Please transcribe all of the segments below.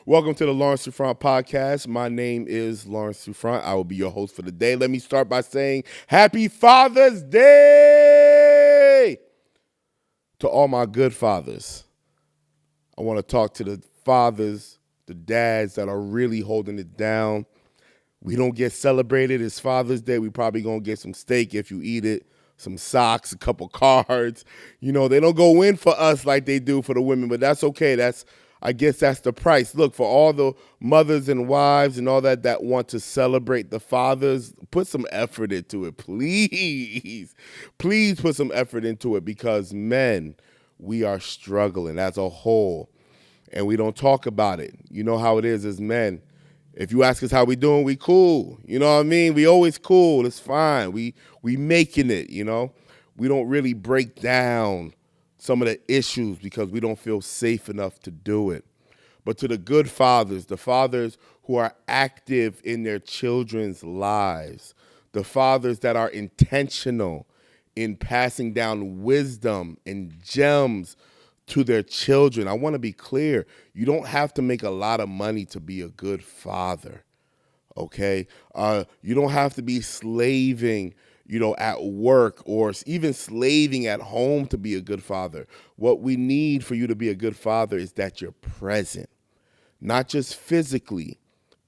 Welcome to the Lawrence Souffrant podcast. My name is Lawrence Souffrant. I will be your host for the day. Let me start by saying Happy Father's Day to all my good fathers. I want to talk to the fathers, the dads that are really holding it down. We don't get celebrated. It's Father's Day. We probably going to get some steak if you eat it, some socks, a couple cards. You know, they don't go in for us like they do for the women, but that's okay. I guess that's the price. Look, for all the mothers and wives and all that want to celebrate the fathers, put some effort into it, please. Please put some effort into it because men, we are struggling as a whole, and we don't talk about it. You know how it is as men. If you ask us how we doing, we cool. You know what I mean? We always cool. It's fine. We making it, you know? We don't really break down some of the issues because we don't feel safe enough to do it. But to the good fathers, the fathers who are active in their children's lives, the fathers that are intentional in passing down wisdom and gems to their children, I want to be clear. You don't have to make a lot of money to be a good father, okay? You don't have to be slaving at work or even slaving at home to be a good father. What we need for you to be a good father is that you're present, not just physically,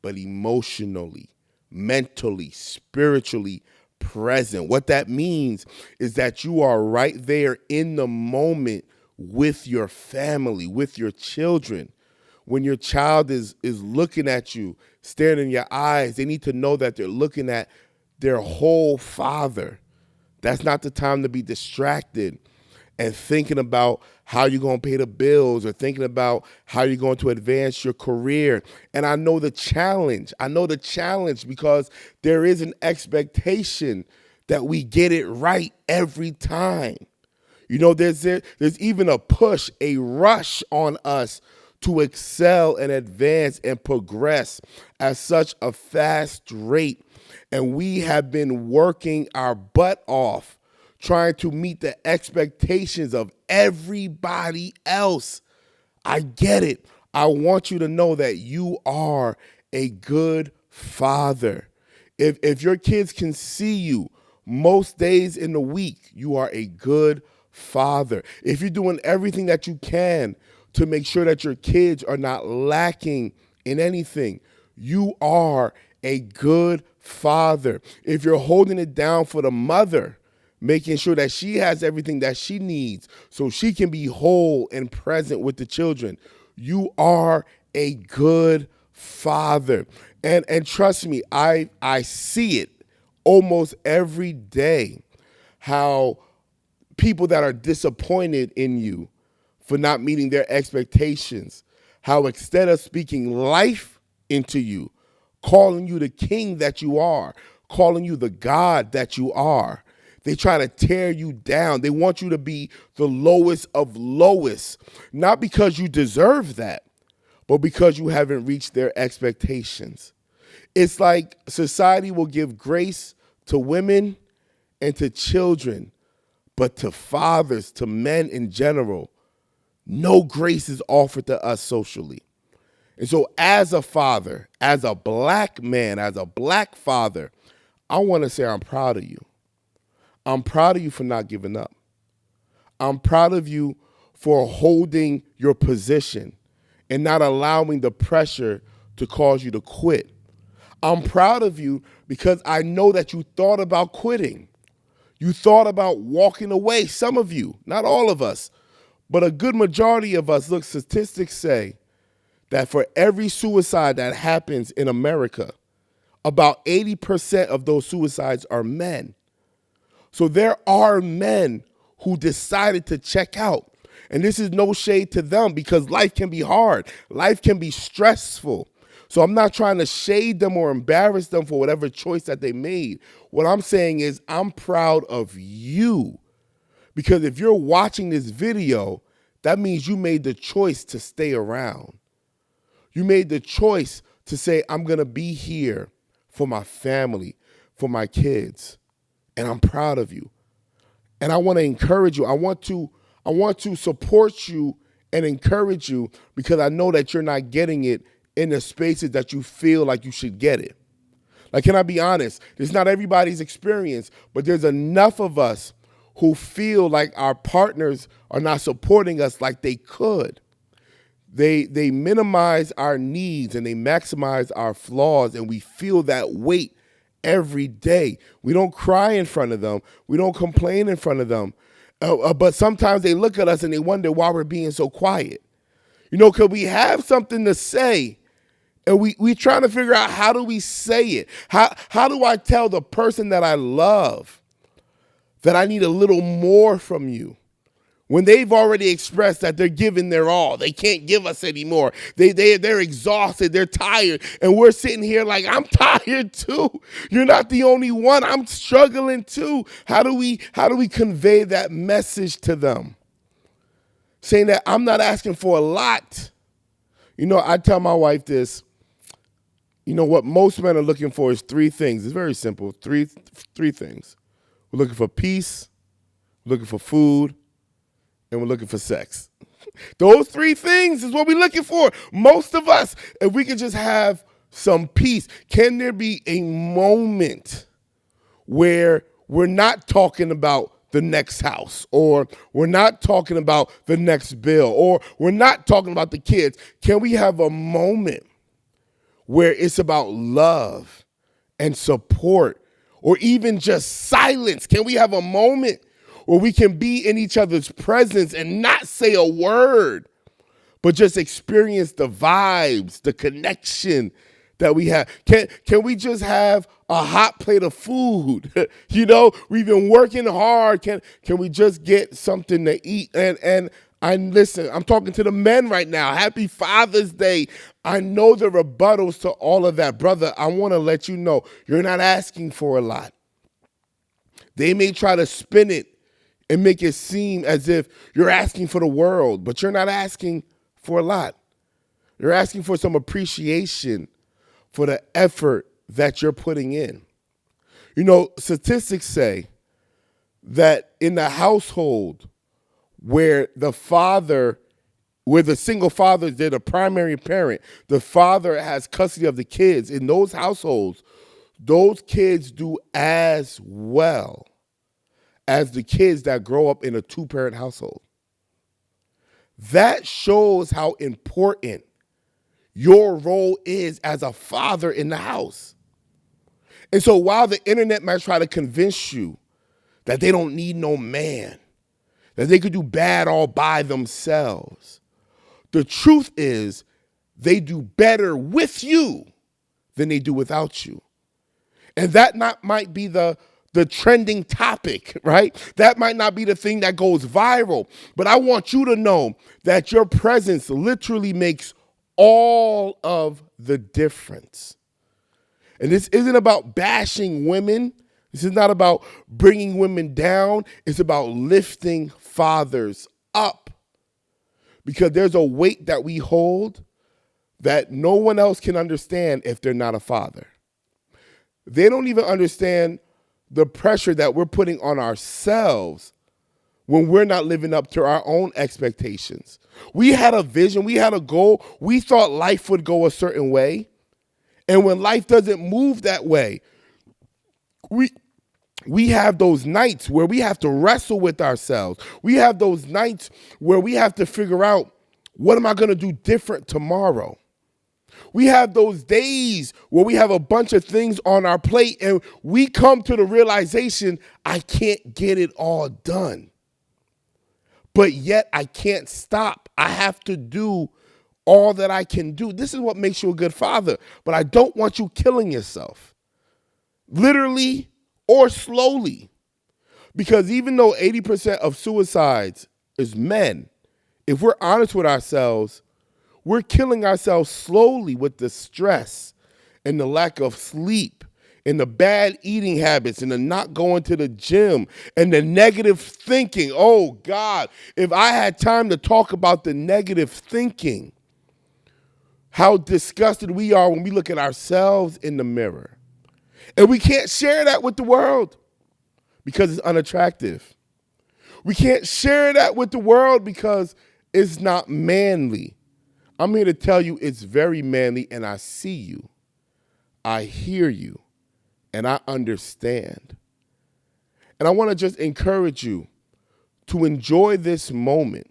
but emotionally, mentally, spiritually present. What that means is that you are right there in the moment with your family, with your children. When your child is looking at you, staring in your eyes, they need to know that they're looking at their whole father. That's not the time to be distracted and thinking about how you're going to pay the bills or thinking about how you're going to advance your career. And I know the challenge. Because there is an expectation that we get it right every time. You know, there's even a push, a rush on us to excel and advance and progress at such a fast rate. And we have been working our butt off trying to meet the expectations of everybody else. I get it. I want you to know that you are a good father. If your kids can see you most days in the week, you are a good father. If you're doing everything that you can to make sure that your kids are not lacking in anything, you are a good father. If you're holding it down for the mother, making sure that she has everything that she needs so she can be whole and present with the children, you are a good father. And trust me, I see it almost every day, how people that are disappointed in you for not meeting their expectations, how instead of speaking life into you, calling you the king that you are, calling you the God that you are, they try to tear you down. They want you to be the lowest of lowest, not because you deserve that, but because you haven't reached their expectations. It's like society will give grace to women and to children, but to fathers, to men in general, no grace is offered to us socially. And so as a father, as a black man, as a black father, I want to say I'm proud of you. I'm proud of you for not giving up. I'm proud of you for holding your position and not allowing the pressure to cause you to quit. I'm proud of you because I know that you thought about quitting. You thought about walking away. Some of you, not all of us, but a good majority of us. Look, statistics say that for every suicide that happens in America, about 80% of those suicides are men. So there are men who decided to check out. And this is no shade to them because life can be hard. Life can be stressful. So I'm not trying to shade them or embarrass them for whatever choice that they made. What I'm saying is I'm proud of you because if you're watching this video, that means you made the choice to stay around. You made the choice to say, I'm going to be here for my family, for my kids. And I'm proud of you. And I want to encourage you. I want to support you and encourage you because I know that you're not getting it in the spaces that you feel like you should get it. Like, can I be honest? It's not everybody's experience, but there's enough of us who feel like our partners are not supporting us like they could. They minimize our needs and they maximize our flaws, and we feel that weight every day. We don't cry in front of them. We don't complain in front of them. But sometimes they look at us and they wonder why we're being so quiet. Because we have something to say, and we trying to figure out, how do we say it? How do I tell the person that I love that I need a little more from you when they've already expressed that they're giving their all? They can't give us anymore. They're exhausted. They're tired. And we're sitting here like, I'm tired too. You're not the only one. I'm struggling too. How do we convey that message to them? Saying that I'm not asking for a lot. I tell my wife this. What most men are looking for is three things. It's very simple. Three things. We're looking for peace, we're looking for food, and we're looking for sex. Those three things is what we're looking for. Most of us, if we could just have some peace. Can there be a moment where we're not talking about the next house, or we're not talking about the next bill, or we're not talking about the kids? Can we have a moment where it's about love and support, or even just silence? Can we have a moment where we can be in each other's presence and not say a word, but just experience the vibes, the connection that we have? Can we just have a hot plate of food? We've been working hard. Can we just get something to eat? And listen, I'm talking to the men right now. Happy Father's Day. I know the rebuttals to all of that. Brother, I want to let you know, you're not asking for a lot. They may try to spin it and make it seem as if you're asking for the world, but you're not asking for a lot. You're asking for some appreciation for the effort that you're putting in. Statistics say that in the household where the single father, they're the primary parent, the father has custody of the kids, in those households, those kids do as well as the kids that grow up in a two-parent household. That shows how important your role is as a father in the house. And so while the internet might try to convince you that they don't need no man, that they could do bad all by themselves, the truth is they do better with you than they do without you. And that might be the trending topic, right? That might not be the thing that goes viral. But I want you to know that your presence literally makes all of the difference. And this isn't about bashing women. This is not about bringing women down. It's about lifting fathers up. Because there's a weight that we hold that no one else can understand if they're not a father. They don't even understand the pressure that we're putting on ourselves when we're not living up to our own expectations. We had a vision, we had a goal, we thought life would go a certain way. And when life doesn't move that way, we have those nights where we have to wrestle with ourselves. We have those nights where we have to figure out, what am I going to do different tomorrow? We have those days where we have a bunch of things on our plate and we come to the realization, I can't get it all done. But yet I can't stop. I have to do all that I can do. This is what makes you a good father. But I don't want you killing yourself, literally or slowly. Because even though 80% of suicides is men, if we're honest with ourselves, we're killing ourselves slowly with the stress and the lack of sleep and the bad eating habits and the not going to the gym and the negative thinking. Oh, God, if I had time to talk about the negative thinking, how disgusted we are when we look at ourselves in the mirror. And we can't share that with the world because it's unattractive. We can't share that with the world because it's not manly. I'm here to tell you it's very manly, and I see you. I hear you, and I understand. And I want to just encourage you to enjoy this moment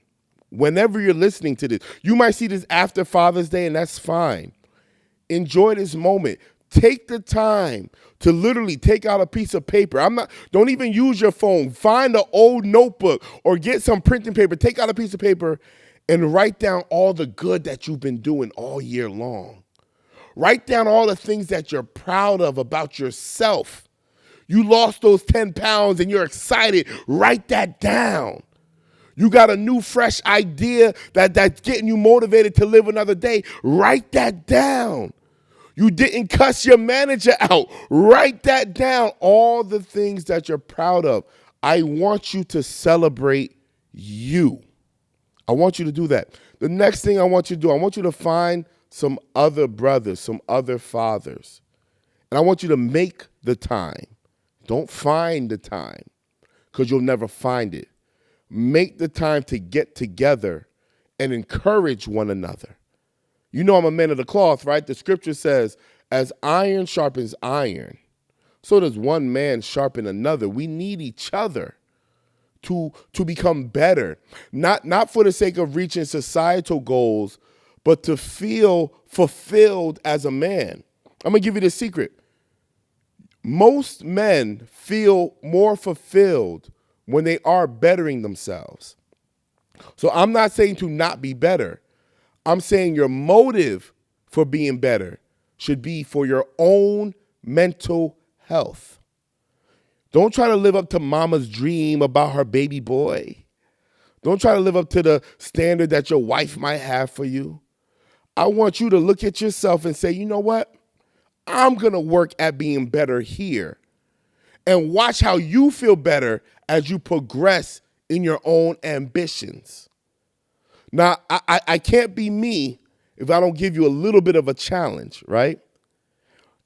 whenever you're listening to this. You might see this after Father's Day, and that's fine. Enjoy this moment. Take the time to literally take out a piece of paper. Don't even use your phone. Find an old notebook or get some printing paper. Take out a piece of paper and write down all the good that you've been doing all year long. Write down all the things that you're proud of about yourself. You lost those 10 pounds and you're excited. Write that down. You got a new, fresh idea that's getting you motivated to live another day. Write that down. You didn't cuss your manager out. Write that down. All the things that you're proud of. I want you to celebrate you. I want you to do that. The next thing I want you to do, I want you to find some other brothers, some other fathers. And I want you to make the time. Don't find the time, because you'll never find it. Make the time to get together and encourage one another. You know I'm a man of the cloth, right? The scripture says, as iron sharpens iron, so does one man sharpen another. We need each other to become better, not for the sake of reaching societal goals, but to feel fulfilled as a man. I'm going to give you the secret. Most men feel more fulfilled when they are bettering themselves. So I'm not saying to not be better. I'm saying your motive for being better should be for your own mental health. Don't try to live up to mama's dream about her baby boy. Don't try to live up to the standard that your wife might have for you. I want you to look at yourself and say, you know what? I'm going to work at being better here. And watch how you feel better as you progress in your own ambitions. Now, I can't be me if I don't give you a little bit of a challenge, right?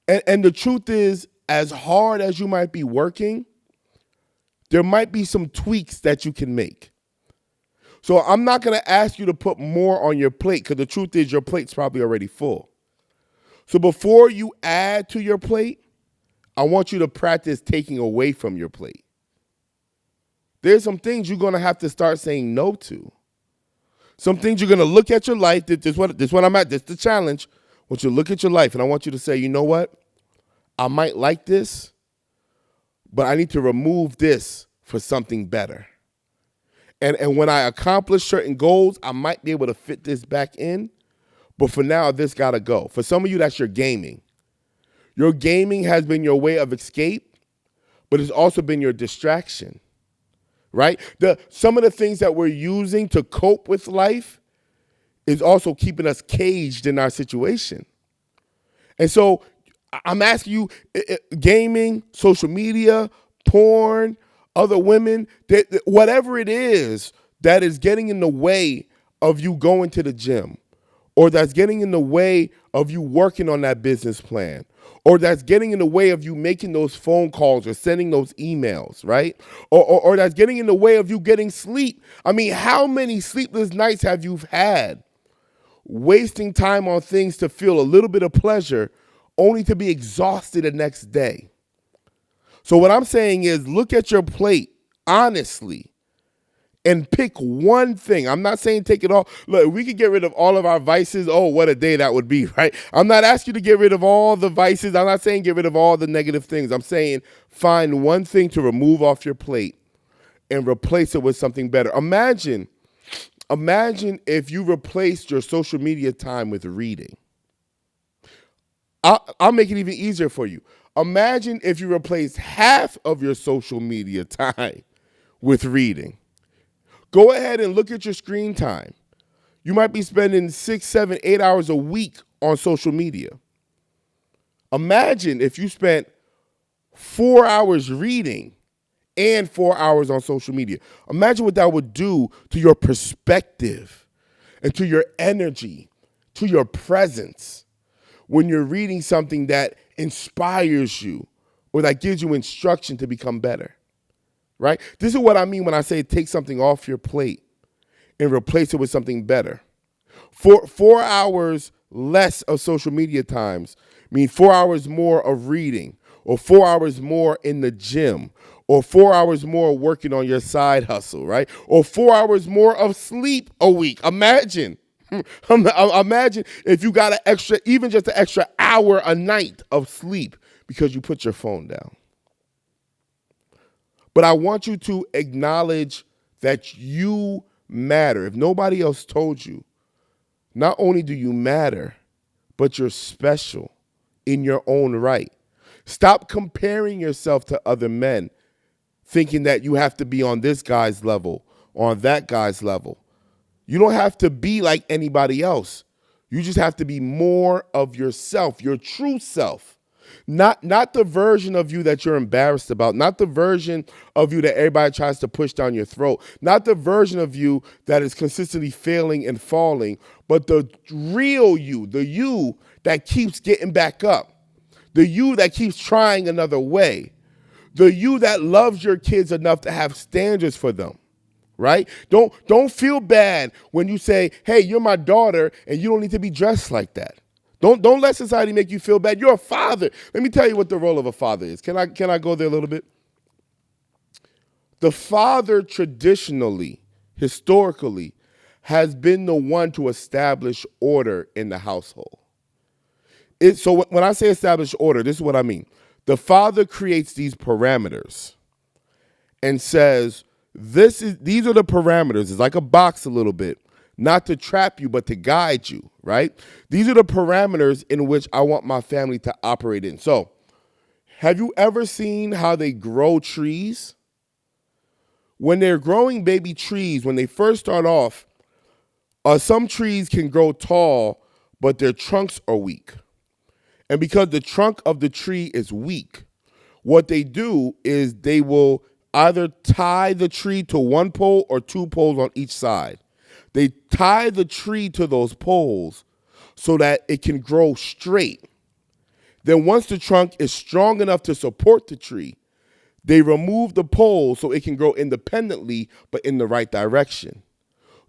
And the truth is, as hard as you might be working, there might be some tweaks that you can make. So I'm not going to ask you to put more on your plate, because the truth is your plate's probably already full. So before you add to your plate, I want you to practice taking away from your plate. There's some things you're going to have to start saying no to. Some things you're going to look at your life. This is what I'm at. This is the challenge. I want you to look at your life, and I want you to say, you know what? I might like this, but I need to remove this for something better. And when I accomplish certain goals, I might be able to fit this back in. But for now, this got to go. For some of you, that's your gaming. Your gaming has been your way of escape, but it's also been your distraction, right? Some of the things that we're using to cope with life is also keeping us caged in our situation. And so I'm asking you, gaming, social media, porn, other women, whatever it is that is getting in the way of you going to the gym, or that's getting in the way of you working on that business plan, or that's getting in the way of you making those phone calls or sending those emails, right? Or that's getting in the way of you getting sleep. I mean, how many sleepless nights have you had wasting time on things to feel a little bit of pleasure only to be exhausted the next day? So what I'm saying is, look at your plate honestly and pick one thing. I'm not saying take it all. Look, we could get rid of all of our vices. Oh, what a day that would be, right? I'm not asking you to get rid of all the vices. I'm not saying get rid of all the negative things. I'm saying find one thing to remove off your plate and replace it with something better. Imagine if you replaced your social media time with reading. I'll make it even easier for you. Imagine if you replaced half of your social media time with reading. Go ahead and look at your screen time. You might be spending 6, 7, 8 hours a week on social media. Imagine if you spent 4 hours reading and 4 hours on social media. Imagine what that would do to your perspective and to your energy, to your presence when you're reading something that inspires you or that gives you instruction to become better. Right? This is what I mean when I say take something off your plate and replace it with something better. 4 hours less of social media times mean 4 hours more of reading, or 4 hours more in the gym, or 4 hours more working on your side hustle, right? Or 4 hours more of sleep a week. Imagine. Imagine if you got an extra, even just an extra hour a night of sleep because you put your phone down. But I want you to acknowledge that you matter. If nobody else told you, not only do you matter, but you're special in your own right. Stop comparing yourself to other men, thinking that you have to be on this guy's level or on that guy's level. You don't have to be like anybody else. You just have to be more of yourself, your true self. Not the version of you that you're embarrassed about, not the version of you that everybody tries to push down your throat, not the version of you that is consistently failing and falling, but the real you, the you that keeps getting back up, the you that keeps trying another way, the you that loves your kids enough to have standards for them. Right? Don't feel bad when you say, hey, you're my daughter and you don't need to be dressed like that. Don't let society make you feel bad. You're a father. Let me tell you what the role of a father is. Can I go there a little bit? The father traditionally, historically, has been the one to establish order in the household. So when I say establish order, this is what I mean. The father creates these parameters and says, these are the parameters. It's like a box a little bit, not to trap you, but to guide you, right? These are the parameters in which I want my family to operate in. So, have you ever seen how they grow trees? When they're growing baby trees, when they first start off, some trees can grow tall, but their trunks are weak. And because the trunk of the tree is weak, what they do is they will either tie the tree to one pole or two poles on each side. They tie the tree to those poles so that it can grow straight. Then once the trunk is strong enough to support the tree, they remove the poles so it can grow independently but in the right direction.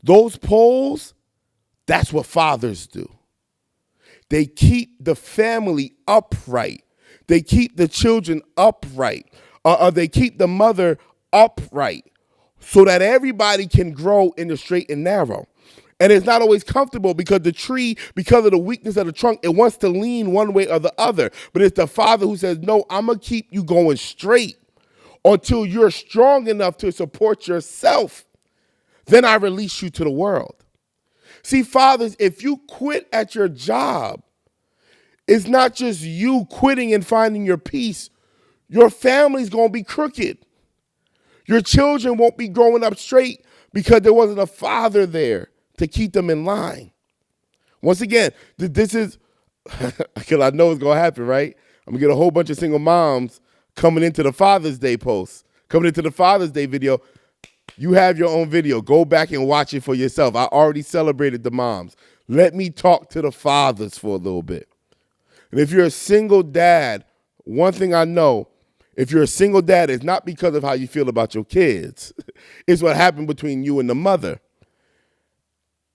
Those poles, that's what fathers do. They keep the family upright. They keep the children upright. They keep the mother upright so that everybody can grow in the straight and narrow. And it's not always comfortable because the tree, because of the weakness of the trunk, it wants to lean one way or the other. But it's the father who says, no, I'm going to keep you going straight until you're strong enough to support yourself. Then I release you to the world. See, fathers, if you quit at your job, it's not just you quitting and finding your peace. Your family's going to be crooked. Your children won't be growing up straight because there wasn't a father there to keep them in line. Once again, this is, because I know it's going to happen, right? I'm going to get a whole bunch of single moms coming into the Father's Day post, coming into the Father's Day video. You have your own video. Go back and watch it for yourself. I already celebrated the moms. Let me talk to the fathers for a little bit. And if you're a single dad, one thing I know, if you're a single dad, it's not because of how you feel about your kids. It's what happened between you and the mother.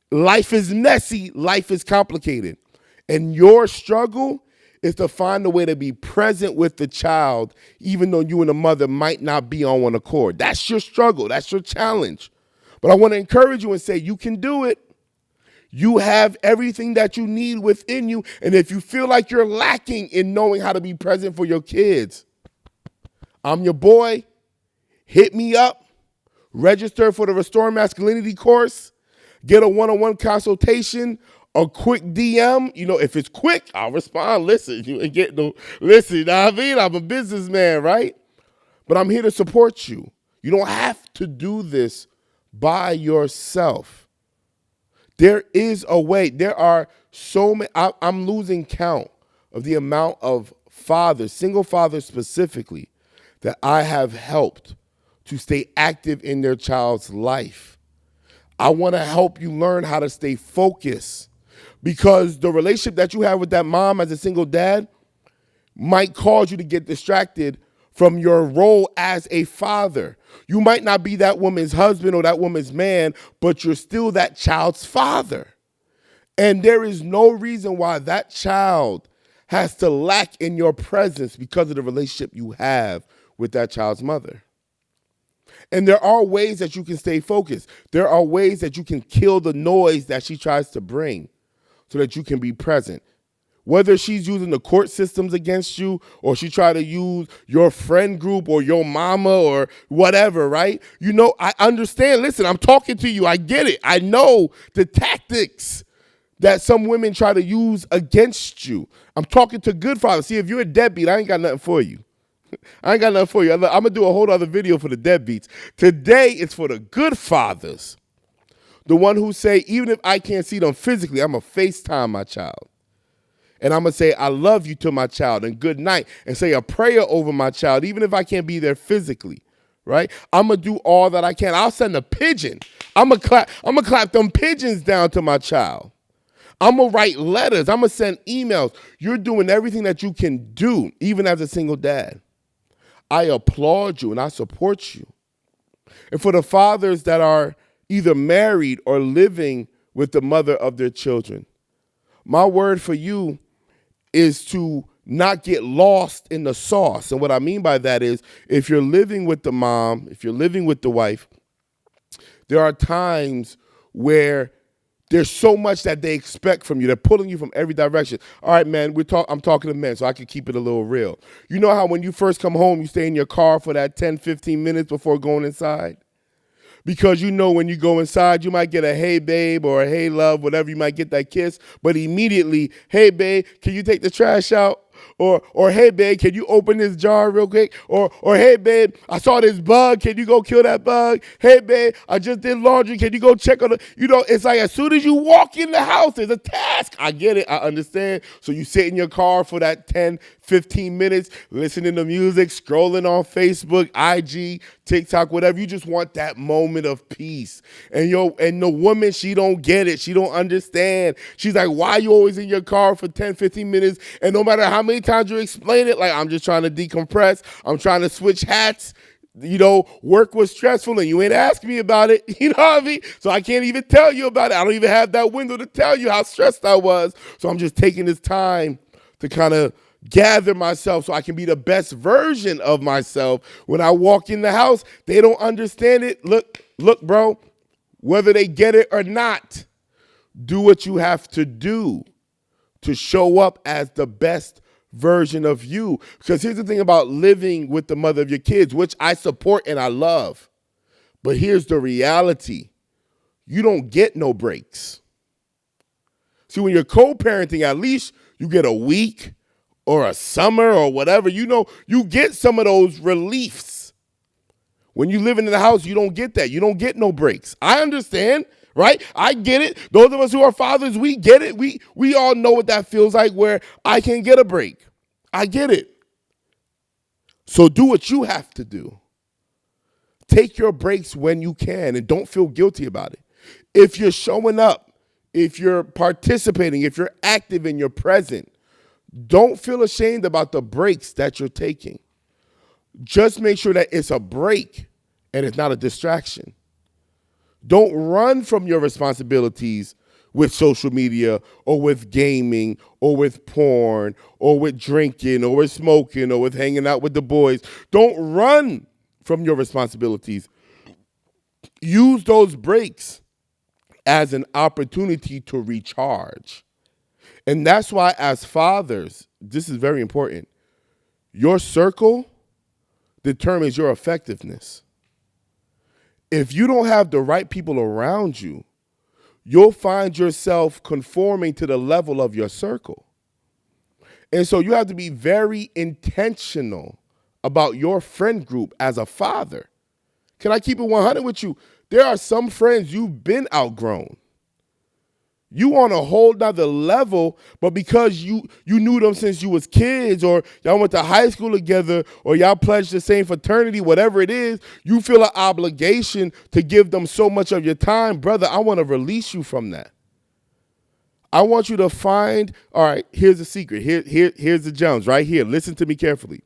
Life is messy. Life is complicated. And your struggle is to find a way to be present with the child, even though you and the mother might not be on one accord. That's your struggle. That's your challenge. But I want to encourage you and say, you can do it. You have everything that you need within you. And if you feel like you're lacking in knowing how to be present for your kids, I'm your boy. Hit me up. Register for the Restoring Masculinity course. Get a one-on-one consultation. A quick DM. You know, if it's quick, I'll respond. Listen, you ain't getting no. Listen, you know what I mean? I'm a businessman, right? But I'm here to support you. You don't have to do this by yourself. There is a way. There are so many. I'm losing count of the amount of fathers, single fathers specifically, that I have helped to stay active in their child's life. I want to help you learn how to stay focused, because the relationship that you have with that mom as a single dad might cause you to get distracted from your role as a father. You might not be that woman's husband or that woman's man, but you're still that child's father. And there is no reason why that child has to lack in your presence because of the relationship you have with that child's mother. And there are ways that you can stay focused. There are ways that you can kill the noise that she tries to bring so that you can be present. Whether she's using the court systems against you or she try to use your friend group or your mama or whatever, right? You know, I understand. Listen, I'm talking to you. I get it. I know the tactics that some women try to use against you. I'm talking to good fathers. See, if you're a deadbeat, I ain't got nothing for you. I ain't got nothing for you. I'm going to do a whole other video for the deadbeats. Today, it's for the good fathers. The one who say, even if I can't see them physically, I'm going to FaceTime my child. And I'm going to say, I love you to my child and good night. And say a prayer over my child, even if I can't be there physically. Right? I'm going to do all that I can. I'll send a pigeon. I'm going to clap them pigeons down to my child. I'm going to write letters. I'm going to send emails. You're doing everything that you can do, even as a single dad. I applaud you and I support you. And for the fathers that are either married or living with the mother of their children, my word for you is to not get lost in the sauce. And what I mean by that is if you're living with the mom, if you're living with the wife, there are times where there's so much that they expect from you. They're pulling you from every direction. All right, man, I'm talking to men, so I can keep it a little real. You know how when you first come home, you stay in your car for that 10, 15 minutes before going inside? Because you know when you go inside, you might get a hey, babe, or a hey, love, whatever. You might get that kiss. But immediately, hey, babe, can you take the trash out? Or hey, babe, can you open this jar real quick? Or hey, babe, I saw this bug. Can you go kill that bug? Hey, babe, I just did laundry. Can you go check on it? You know, it's like as soon as you walk in the house, there's a task. I get it. I understand. So you sit in your car for that 10, 15 minutes, listening to music, scrolling on Facebook, IG, TikTok, whatever. You just want that moment of peace. And the woman, she don't get it. She don't understand. She's like, why are you always in your car for 10, 15 minutes? And no matter how many times you explain it, like, I'm just trying to decompress. I'm trying to switch hats. You know, work was stressful and you ain't asking me about it. You know what I mean? So I can't even tell you about it. I don't even have that window to tell you how stressed I was. So I'm just taking this time to kind of gather myself so I can be the best version of myself. When I walk in the house, they don't understand it. Look, bro, whether they get it or not, do what you have to do to show up as the best version of you. Because here's the thing about living with the mother of your kids, which I support and I love. But here's the reality. You don't get no breaks. See, when you're co-parenting, at least you get a week or a summer or whatever. You know, you get some of those reliefs. When you live in the house, you don't get that. You don't get no breaks. I understand, right? I get it. Those of us who are fathers, we get it. We all know what that feels like where I can get a break. I get it. So do what you have to do. Take your breaks when you can and don't feel guilty about it. If you're showing up, if you're participating, if you're active and you're present, don't feel ashamed about the breaks that you're taking. Just make sure that it's a break and it's not a distraction. Don't run from your responsibilities with social media or with gaming or with porn or with drinking or with smoking or with hanging out with the boys. Don't run from your responsibilities. Use those breaks as an opportunity to recharge. And that's why as fathers, this is very important. Your circle determines your effectiveness. If you don't have the right people around you, you'll find yourself conforming to the level of your circle. And so you have to be very intentional about your friend group as a father. Can I keep it 100 with you? There are some friends you've been outgrown. You on a whole nother level, but because you knew them since you was kids, or y'all went to high school together, or y'all pledged the same fraternity, whatever it is, you feel an obligation to give them so much of your time. Brother, I want to release you from that. I want you to find, all right, here's the secret. Here's the gems right here. Listen to me carefully.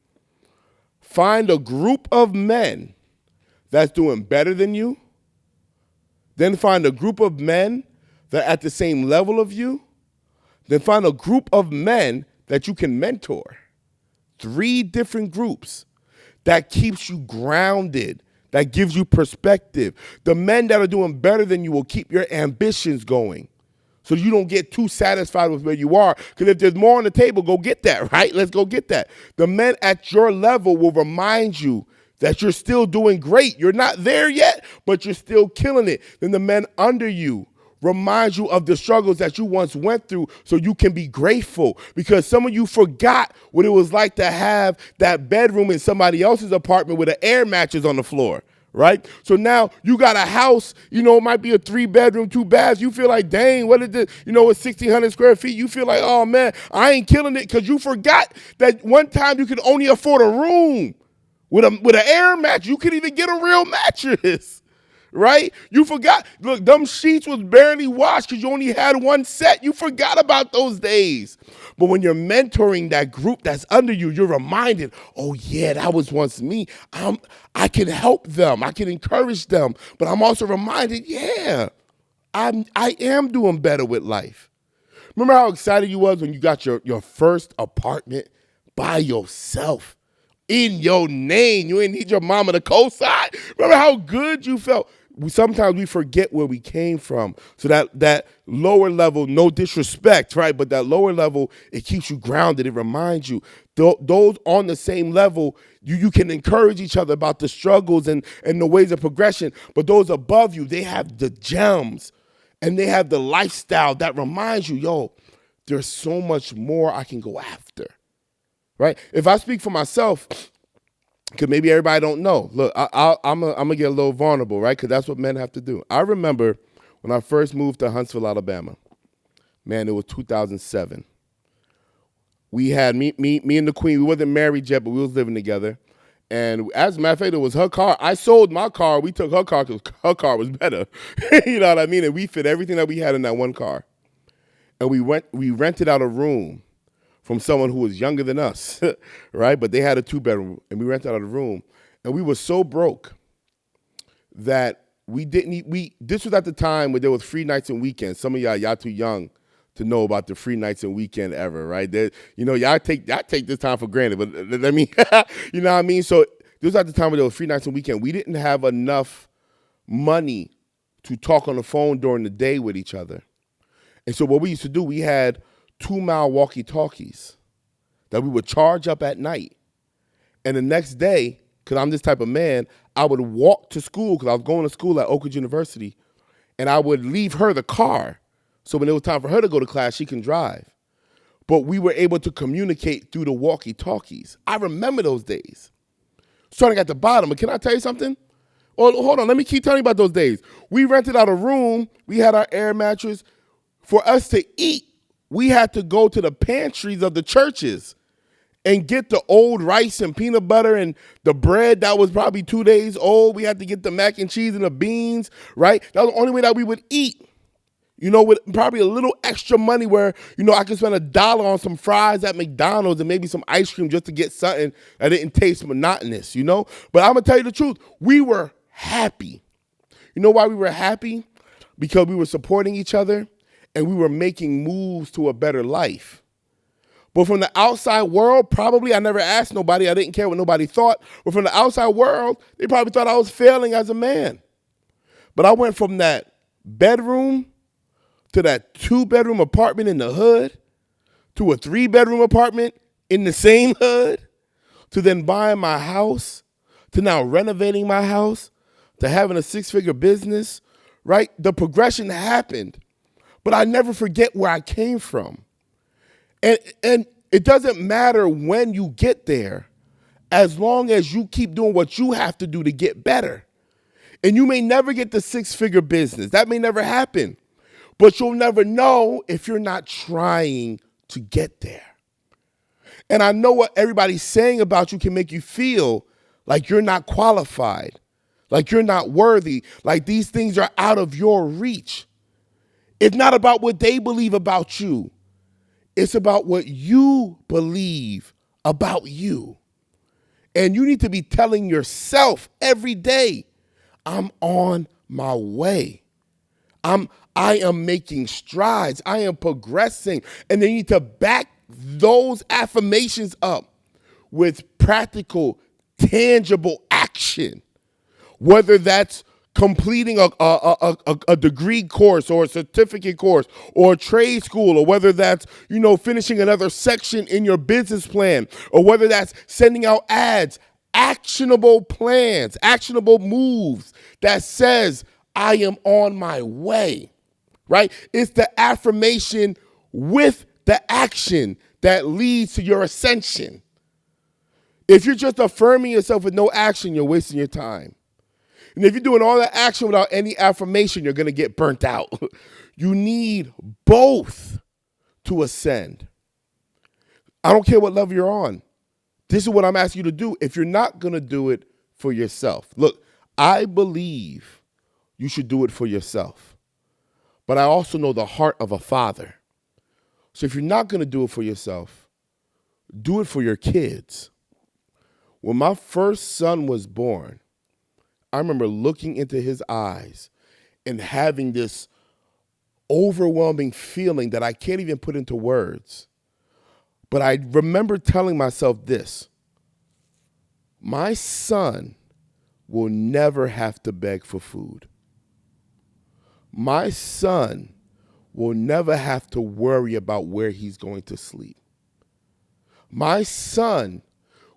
Find a group of men that's doing better than you. Then find a group of men that are at the same level of you, then find a group of men that you can mentor. 3 different groups that keeps you grounded, that gives you perspective. The men that are doing better than you will keep your ambitions going, so you don't get too satisfied with where you are. Because if there's more on the table, go get that, right? Let's go get that. The men at your level will remind you that you're still doing great. You're not there yet, but you're still killing it. Then the men under you remind you of the struggles that you once went through so you can be grateful, because some of you forgot what it was like to have that bedroom in somebody else's apartment with an air mattress on the floor, right? So now you got a house, it might be a 3-bedroom, 2 baths. You feel like, dang, what is this? It's 1,600 square feet. You feel like, oh man, I ain't killing it, because you forgot that one time you could only afford a room with an air mattress. You couldn't even get a real mattress. Right? You forgot. Look, them sheets was barely washed because you only had one set. You forgot about those days. But when you're mentoring that group that's under you, you're reminded, oh yeah, that was once me. I can help them. I can encourage them. But I'm also reminded, yeah, I am doing better with life. Remember how excited you was when you got your first apartment by yourself? In your name. You ain't need your mama to co-sign. Remember how good you felt? Sometimes we forget where we came from. So that lower level, no disrespect, right? But that lower level, it keeps you grounded. It reminds you. Those on the same level, you can encourage each other about the struggles and the ways of progression. But those above you, they have the gems and they have the lifestyle that reminds you, yo, there's so much more I can go after. Right? If I speak for myself, because maybe everybody don't know. Look, I'm gonna get a little vulnerable, right? Because that's what men have to do. I remember when I first moved to Huntsville, Alabama. Man, it was 2007. We had me and the queen. We wasn't married yet, but we was living together. And as a matter of fact, it was her car. I sold my car. We took her car because her car was better. You know what I mean? And we fit everything that we had in that one car. And we rented out a room from someone who was younger than us, right? But they had a 2-bedroom, and we rented out a room. And we were so broke that we didn't eat. This was at the time where there was free nights and weekends. Some of y'all too young to know about the free nights and weekend ever, right? Y'all take this time for granted, but let me, you know what I mean? So this was at the time where there was free nights and weekend. We didn't have enough money to talk on the phone during the day with each other. And so what we used to do, we had 2-mile walkie-talkies that we would charge up at night. And the next day, because I'm this type of man, I would walk to school, because I was going to school at Oak Ridge University, and I would leave her the car. So when it was time for her to go to class, she can drive. But we were able to communicate through the walkie-talkies. I remember those days. Starting at the bottom, but can I tell you something? Oh, hold on, let me keep telling you about those days. We rented out a room. We had our air mattress. For us to eat, we had to go to the pantries of the churches and get the old rice and peanut butter and the bread that was probably 2 days old. We had to get the mac and cheese and the beans, right? That was the only way that we would eat. With probably a little extra money where, I could spend $1 on some fries at McDonald's and maybe some ice cream just to get something that didn't taste monotonous, But I'm going to tell you the truth. We were happy. You know why we were happy? Because we were supporting each other and we were making moves to a better life. But from the outside world, probably I never asked nobody. I didn't care what nobody thought. But from the outside world, they probably thought I was failing as a man. But I went from that bedroom to that 2-bedroom apartment in the hood, to a 3-bedroom apartment in the same hood, to then buying my house, to now renovating my house, to having a 6-figure business, right? The progression happened, but I never forget where I came from. And it doesn't matter when you get there, as long as you keep doing what you have to do to get better. And you may never get the 6-figure business. That may never happen. But you'll never know if you're not trying to get there. And I know what everybody's saying about you can make you feel like you're not qualified, like you're not worthy, like these things are out of your reach. It's not about what they believe about you. It's about what you believe about you. And you need to be telling yourself every day, I'm on my way. I'm I am making strides. I am progressing. And they need to back those affirmations up with practical, tangible action. Whether that's completing a degree course or a certificate course or a trade school, or whether that's, finishing another section in your business plan, or whether that's sending out ads, actionable plans, actionable moves that says, I am on my way, right? It's the affirmation with the action that leads to your ascension. If you're just affirming yourself with no action, you're wasting your time. And if you're doing all that action without any affirmation, you're going to get burnt out. You need both to ascend. I don't care what level you're on. This is what I'm asking you to do. If you're not going to do it for yourself, look, I believe you should do it for yourself. But I also know the heart of a father. So if you're not going to do it for yourself, do it for your kids. When my first son was born, I remember looking into his eyes and having this overwhelming feeling that I can't even put into words. But I remember telling myself this: my son will never have to beg for food. My son will never have to worry about where he's going to sleep. My son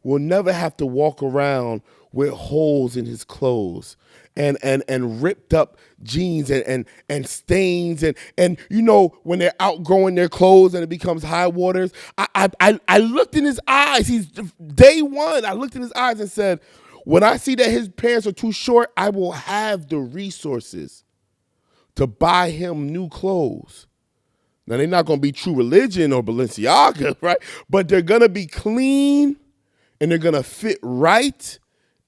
will never have to walk around with holes in his clothes and ripped up jeans and stains and when they're outgrowing their clothes and it becomes high waters. I looked in his eyes. He's day one. I looked in his eyes and said, when I see that his pants are too short, I will have the resources to buy him new clothes. Now, they're not going to be True Religion or Balenciaga, right? But they're going to be clean and they're going to fit right.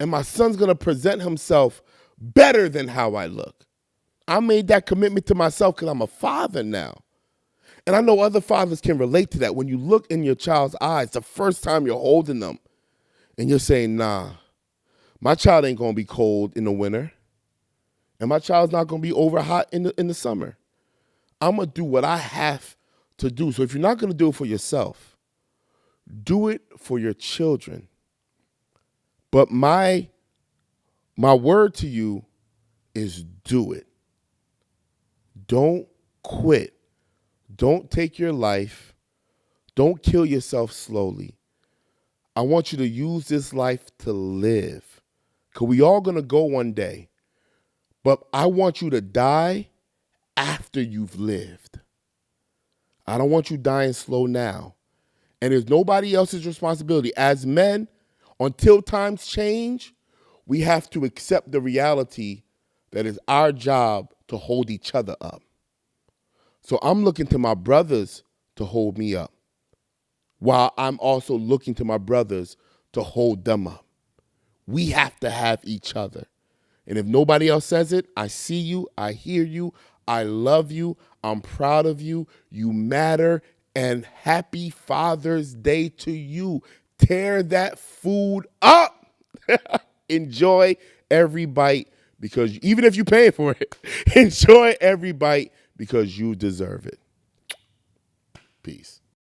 And my son's going to present himself better than how I look. I made that commitment to myself because I'm a father now. And I know other fathers can relate to that. When you look in your child's eyes, the first time you're holding them and you're saying, nah, my child ain't going to be cold in the winter. And my child's not going to be over hot in the summer. I'm going to do what I have to do. So if you're not going to do it for yourself, do it for your children. But my word to you is do it. Don't quit. Don't take your life. Don't kill yourself slowly. I want you to use this life to live. Because we all going to go one day. But I want you to die after you've lived. I don't want you dying slow now. And it's nobody else's responsibility. As men, until times change, we have to accept the reality that it's our job to hold each other up. So I'm looking to my brothers to hold me up, while I'm also looking to my brothers to hold them up. We have to have each other. And if nobody else says it, I see you, I hear you, I love you, I'm proud of you, you matter, and happy Father's Day to you. Tear that food up. Enjoy every bite, because even if you're paying for it, enjoy every bite because you deserve it. Peace.